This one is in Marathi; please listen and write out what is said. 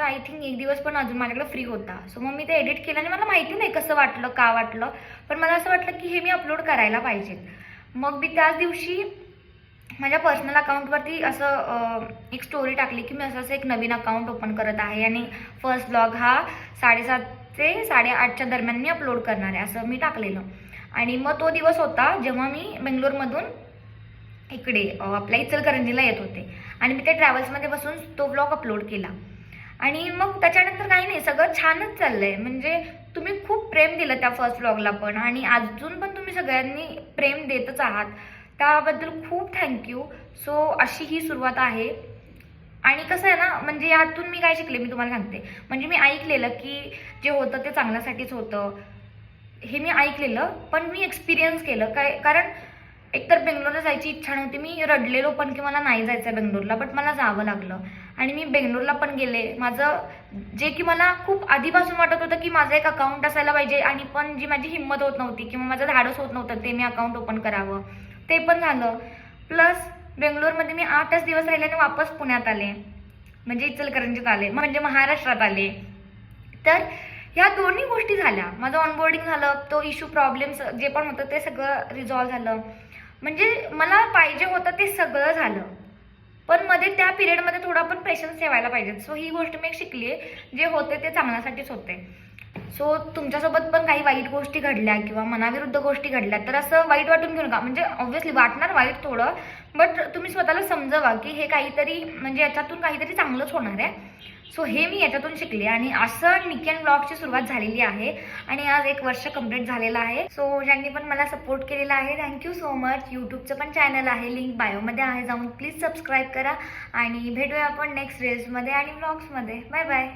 आय थिंक एक दिवस पण अजून माझ्याकडे फ्री होता. सो मग मी ते एडिट केलं आणि मला माहिती नाही कसं वाटलं, का वाटलं, पण मला असं वाटलं की हे मी अपलोड करायला पाहिजे. मग मी त्याच दिवशी माझ्या पर्सनल अकाउंटवरती असं एक स्टोरी टाकली की मी असं एक नवीन अकाउंट ओपन करत आहे आणि फर्स्ट ब्लॉग हा 7:30 ते 8:30च्या दरम्यान मी अपलोड करणार आहे असं मी टाकलेलं. आणि मग तो दिवस होता जेव्हा मी बेंगलोरमधून इकडे आपल्या इचलकरंजीला येत होते आणि मी ते ट्रॅव्हल्समध्ये बसून तो ब्लॉग अपलोड केला. आणि मग त्याच्यानंतर काही नाही, सगळं छानच चाललंय. म्हणजे तुम्ही खूप प्रेम दिलं त्या फर्स्ट व्लॉगला पण, आणि अजून पण तुम्ही सगळ्यांनी प्रेम देतच आहात, त्याबद्दल खूप थँक्यू. सो अशी ही सुरुवात आहे. आणि कसं आहे ना, म्हणजे यातून मी काय शिकले मी तुम्हाला सांगते. म्हणजे मी ऐकलेलं की जे होतं ते चांगल्यासाठीच होतं, हे मी ऐकलेलं, पण मी एक्सपिरियन्स केलं काय. कारण एकतर बेंगलोरला जायची इच्छा नव्हती, मी रडलेलो पण की मला नाही जायचं बेंगलोरला, बट मला जावं लागलं. आणि मी बेंगलोरला पण गेले. माझं जे की मला खूप आधीपासून वाटत होतं की माझं एक अकाउंट असायला पाहिजे, आणि पण जी माझी हिंमत होत नव्हती किंवा माझं धाडस होत नव्हतं ते मी अकाउंट ओपन करावं, ते पण झालं. प्लस बेंगलोरमध्ये मी 8च दिवस राहिले आणि वापस पुण्यात आले, म्हणजे इचलकरंजीत आले, म्हणजे महाराष्ट्रात आले. तर ह्या दोन्ही गोष्टी झाल्या. माझं ऑनबोर्डिंग झालं, तो इश्यू प्रॉब्लेम्स जे पण होतं ते सगळं रिझॉल्व्ह झालं. म्हणजे मला पाहिजे होतं ते सगळं झालं, पण मध्ये त्या पिरियडमध्ये थोडा पण पेशन्स ठेवायला पाहिजे. सो ही गोष्ट मी एक शिकली आहे, जे होते ते चांगल्यासाठीच होते. सो तुमच्यासोबत पण काही वाईट गोष्टी घडल्या किंवा मनाविरुद्ध गोष्टी घडल्या तर असं वाईट वाटून घेऊ नका. म्हणजे ऑब्व्हियसली वाटणार वाईट थोडं, बट तुम्ही स्वतःला समजवा की हे काहीतरी, म्हणजे याच्यातून काहीतरी चांगलंच होणार आहे. सो हे मी याच्यातून शिकले, आणि असं निकी अँड ब्लॉगची सुरुवात झालेली आहे. आणि आज 1 वर्ष कंप्लीट झालेलं आहे. सो ज्यांनी पण मला सपोर्ट केलेला आहे थँक्यू सो मच. यूट्यूबचं पण चॅनल आहे, लिंक बायोमध्ये आहे, जाऊन प्लीज सबस्क्राईब करा. आणि भेटूया आपण नेक्स्ट रील्समध्ये आणि ब्लॉग्समध्ये. Bye bye.